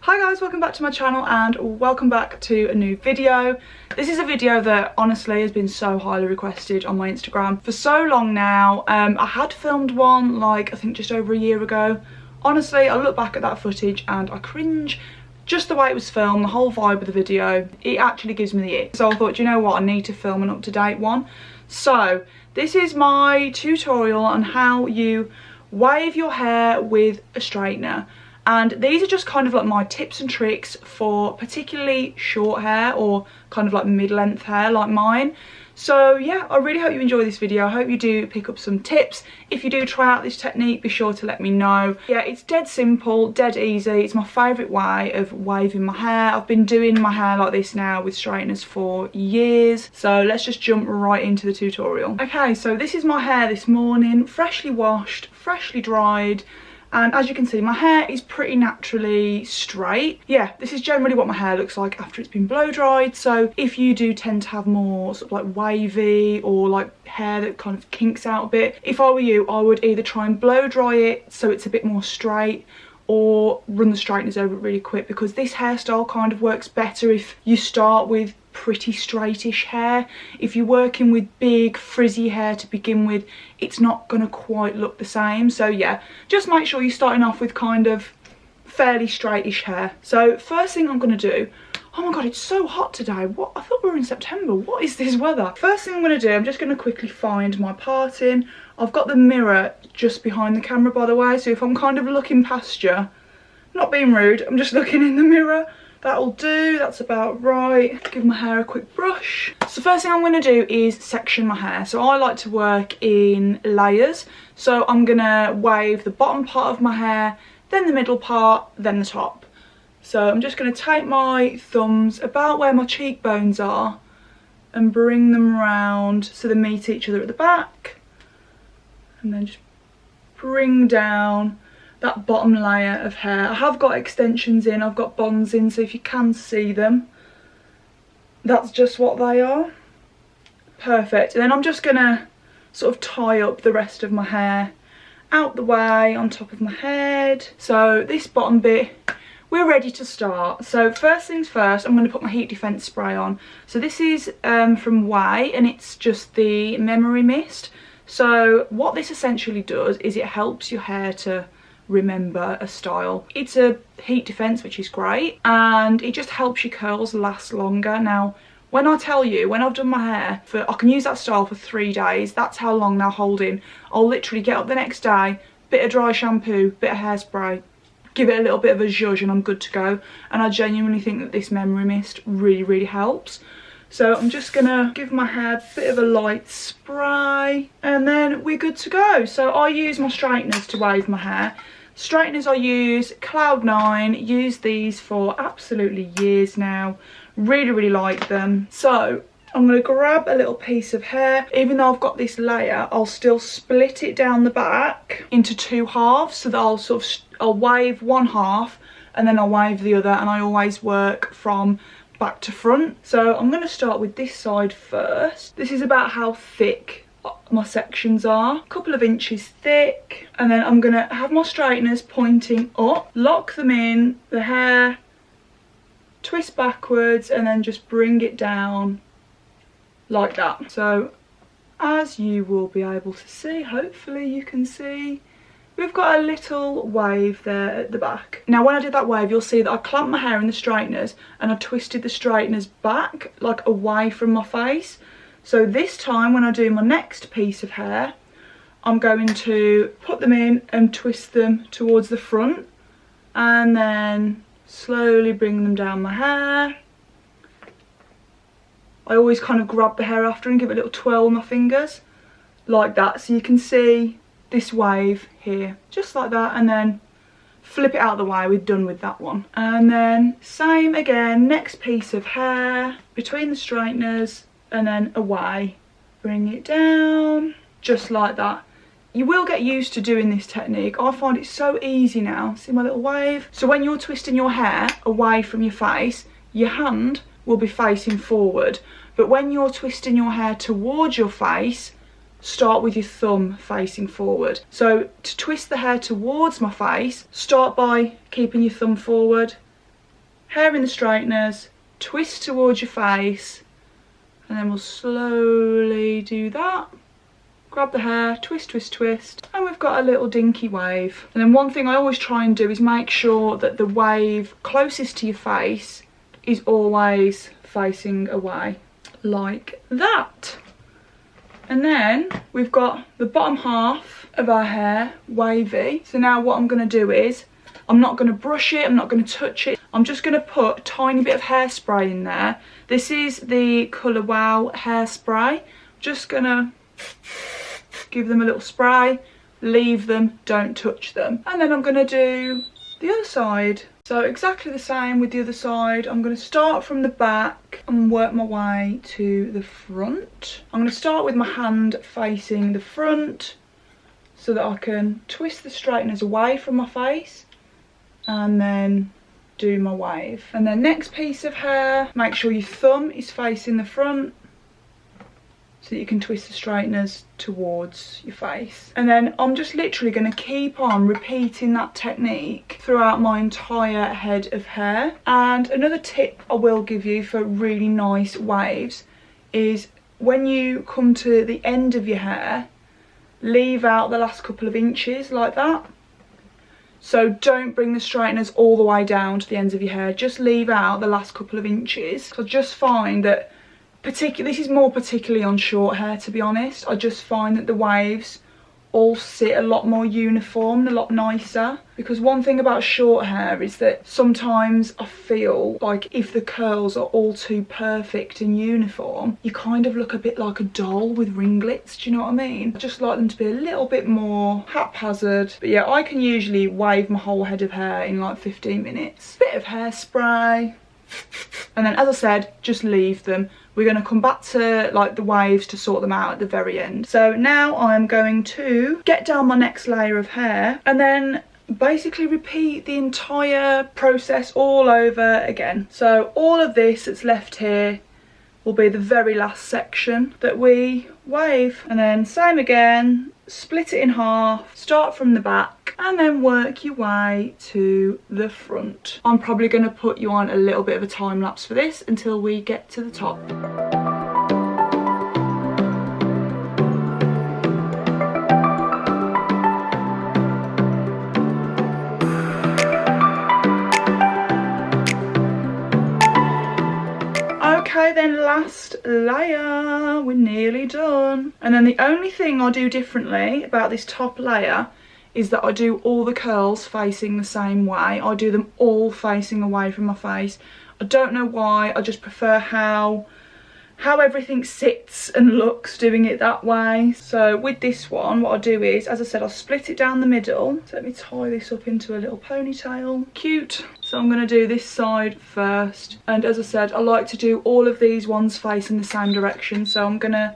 Hi guys, welcome back to my channel and welcome back to a new video. This is a video that honestly has been so highly requested on my Instagram for so long now. I had filmed one like I think just over a year ago. Honestly, I look back at that footage and I cringe. Just the way it was filmed, the whole vibe of the video, it actually gives me the ick. So I thought, you know what, I need to film an up-to-date one. So this is my tutorial on how you wave your hair with a straightener. And these are just kind of like my tips and tricks for particularly short hair or kind of like mid-length hair like mine. So yeah, I really hope you enjoy this video. I hope you do pick up some tips. If you do try out this technique, be sure to let me know. Yeah, it's dead simple, dead easy. It's my favourite way of waving my hair. I've been doing my hair like this now with straighteners for years. So let's just jump right into the tutorial. Okay, so this is my hair this morning, freshly washed, freshly dried. And as you can see, my hair is pretty naturally straight. Yeah, this is generally what my hair looks like after it's been blow dried. So if you do tend to have more sort of like wavy or like hair that kind of kinks out a bit, if I were you, I would either try and blow dry it so it's a bit more straight, or run the straighteners over it really quick, because this hairstyle kind of works better if you start with pretty straightish hair. If you're working with big frizzy hair to begin with, it's not going to quite look the same. So yeah, just make sure you're starting off with kind of fairly straightish hair. So first thing I'm going to do, oh my god, it's so hot today. What? I thought we were in September. What is this weather? First thing I'm going to do, I'm just going to quickly find my parting. I've got the mirror just behind the camera, by the way, so if I'm kind of looking past you, not being rude, I'm just looking in the mirror. That'll do, that's about right. Give my hair a quick brush. So first thing I'm going to do is section my hair. So I like to work in layers. So I'm going to wave the bottom part of my hair, then the middle part, then the top. So I'm just going to take my thumbs about where my cheekbones are and bring them round so they meet each other at the back. And then just bring down that bottom layer of hair. I have got extensions in, I've got bonds in, so if you can see them, that's just what they are. Perfect. And then I'm just gonna sort of tie up the rest of my hair out the way on top of my head. So this bottom bit, we're ready to start. So first things first, I'm going to put my heat defense spray on. So this is from Way, and it's just the memory mist. So what this essentially does is it helps your hair to remember a style. It's a heat defense, which is great, and it just helps your curls last longer. Now when I tell you, when I've done my hair for, I can use that style for 3 days. That's how long they'll hold in. I'll literally get up the next day, bit of dry shampoo, bit of hairspray, give it a little bit of a zhuzh, and I'm good to go. And I genuinely think that this memory mist really helps. So I'm just gonna give my hair a bit of a light spray and then we're good to go. So I use my straighteners to wave my hair. Straighteners I use, Cloud9, use these for absolutely years now. Really like them. So I'm gonna grab a little piece of hair. Even though I've got this layer, I'll still split it down the back into 2 halves, so that I'll wave one half and then I'll wave the other, and I always work from back to front. So I'm going to start with this side first. This is about how thick my sections are, a couple of inches thick, and then I'm going to have my straighteners pointing up, lock them in the hair, twist backwards, and then just bring it down like that. So as you will be able to see, hopefully you can see, we've got a little wave there at the back. Now when I did that wave, you'll see that I clamped my hair in the straighteners and I twisted the straighteners back, like away from my face. So this time when I do my next piece of hair, I'm going to put them in and twist them towards the front and then slowly bring them down my hair. I always kind of grab the hair after and give it a little twirl with my fingers like that, so you can see this wave here, just like that, and then flip it out of the way. We're done with that one. And then same again, next piece of hair between the straighteners and then away, bring it down just like that. You will get used to doing this technique. I find it so easy now. See my little wave? So when you're twisting your hair away from your face, your hand will be facing forward, but when you're twisting your hair towards your face, start with your thumb facing forward. So to twist the hair towards my face, start by keeping your thumb forward, hair in the straighteners, twist towards your face, and then we'll slowly do that. Grab the hair, twist, twist, twist, and we've got a little dinky wave. And then one thing I always try and do is make sure that the wave closest to your face is always facing away, like that. And then we've got the bottom half of our hair wavy. So now what I'm going to do is, I'm not going to brush it, I'm not going to touch it. I'm just going to put a tiny bit of hairspray in there. This is the Colour Wow hairspray. Just going to give them a little spray, leave them, don't touch them. And then I'm going to do the other side. So exactly the same with the other side. I'm going to start from the back and work my way to the front. I'm going to start with my hand facing the front so that I can twist the straighteners away from my face and then do my wave. And then next piece of hair, make sure your thumb is facing the front so that you can twist the straighteners towards your face. And then I'm just literally going to keep on repeating that technique throughout my entire head of hair. And another tip I will give you for really nice waves is when you come to the end of your hair, leave out the last couple of inches like that. So don't bring the straighteners all the way down to the ends of your hair, just leave out the last couple of inches. So I just find that this is more particularly on short hair, to be honest. I just find that the waves all sit a lot more uniform and a lot nicer. Because one thing about short hair is that sometimes I feel like if the curls are all too perfect and uniform, you kind of look a bit like a doll with ringlets, do you know what I mean? I just like them to be a little bit more haphazard. But yeah, I can usually wave my whole head of hair in like 15 minutes. Bit of hairspray. And then, as I said, just leave them. We're going to come back to like the waves to sort them out at the very end. So now I'm going to get down my next layer of hair and then basically repeat the entire process all over again. So all of this that's left here will be the very last section that we wave. And then same again, split it in half, start from the back and then work your way to the front. I'm probably going to put you on a little bit of a time lapse for this until we get to the top. Okay then, last layer, we're nearly done. And then the only thing I do differently about this top layer is that I do all the curls facing the same way. I do them all facing away from my face. I don't know why, I just prefer how everything sits and looks doing it that way. So with this one, what I do is, as I said, I'll split it down the middle. So let me tie this up into a little ponytail. Cute. So I'm going to do this side first. And as I said, I like to do all of these ones facing the same direction. So I'm going to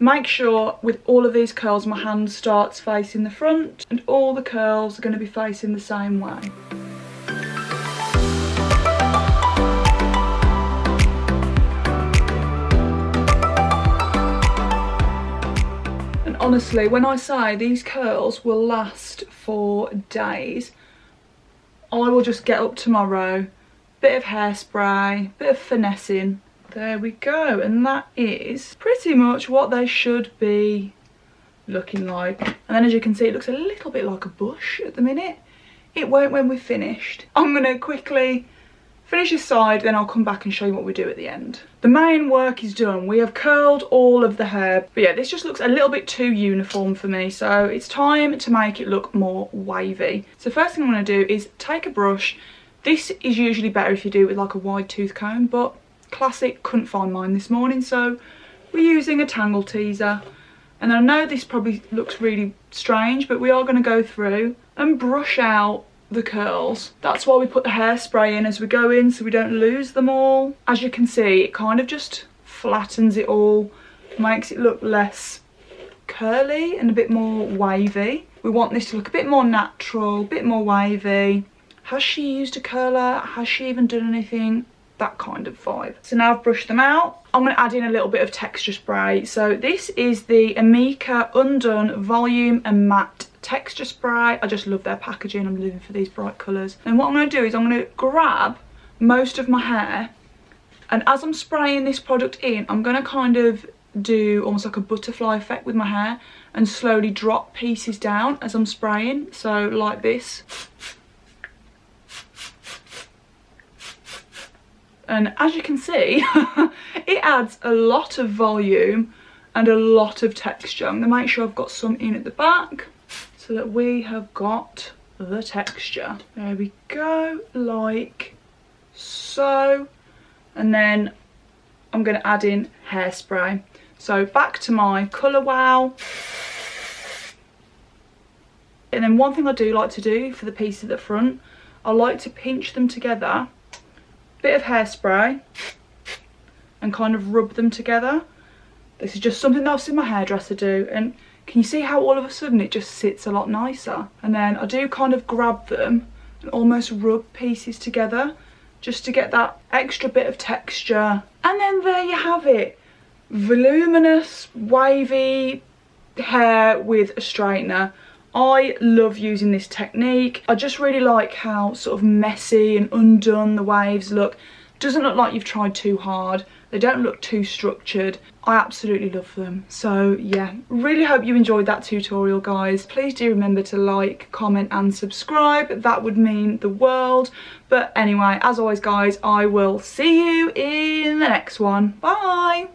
make sure with all of these curls, my hand starts facing the front and all the curls are going to be facing the same way. Honestly, when I say these curls will last for days, I will just get up tomorrow, bit of hairspray, bit of finessing. There we go, and that is pretty much what they should be looking like. And then as you can see, it looks a little bit like a bush at the minute. It won't when we're finished. I'm going to quickly finish this side, then I'll come back and show you what we do at the end. The main work is done. We have curled all of the hair. But yeah, this just looks a little bit too uniform for me. So it's time to make it look more wavy. So first thing I'm going to do is take a brush. This is usually better if you do it with like a wide tooth comb, but classic, couldn't find mine this morning. So we're using a tangle teaser. And I know this probably looks really strange, but we are going to go through and brush out the curls. That's why we put the hairspray in as we go in, so we don't lose them all. As you can see, it kind of just flattens it all, makes it look less curly and a bit more wavy. We want this to look a bit more natural, a bit more wavy. Has she used a curler? Has she even done anything? That kind of vibe. So now I've brushed them out, I'm going to add in a little bit of texture spray. So this is the Amika Undone Volume and Matte Texture Spray. I just love their packaging. I'm living for these bright colours. And what I'm going to do is I'm going to grab most of my hair, and as I'm spraying this product in, I'm going to kind of do almost like a butterfly effect with my hair and slowly drop pieces down as I'm spraying, so like this. And as you can see, it adds a lot of volume and a lot of texture. I'm going to make sure I've got some in at the back so that we have got the texture. There we go, like so. And then I'm going to add in hairspray. So back to my Colour Wow. And then one thing I do like to do for the piece at the front, I like to pinch them together, bit of hairspray, and kind of rub them together. This is just something that I've seen my hairdresser do, and can you see how all of a sudden it just sits a lot nicer? And then I do kind of grab them and almost rub pieces together just to get that extra bit of texture. And then there you have it. Voluminous, wavy hair with a straightener. I love using this technique. I just really like how sort of messy and undone the waves look. Doesn't look like you've tried too hard. They don't look too structured. I absolutely love them. So yeah, really hope you enjoyed that tutorial, guys. Please do remember to like, comment and subscribe. That would mean the world. But anyway, as always guys, I will see you in the next one. Bye!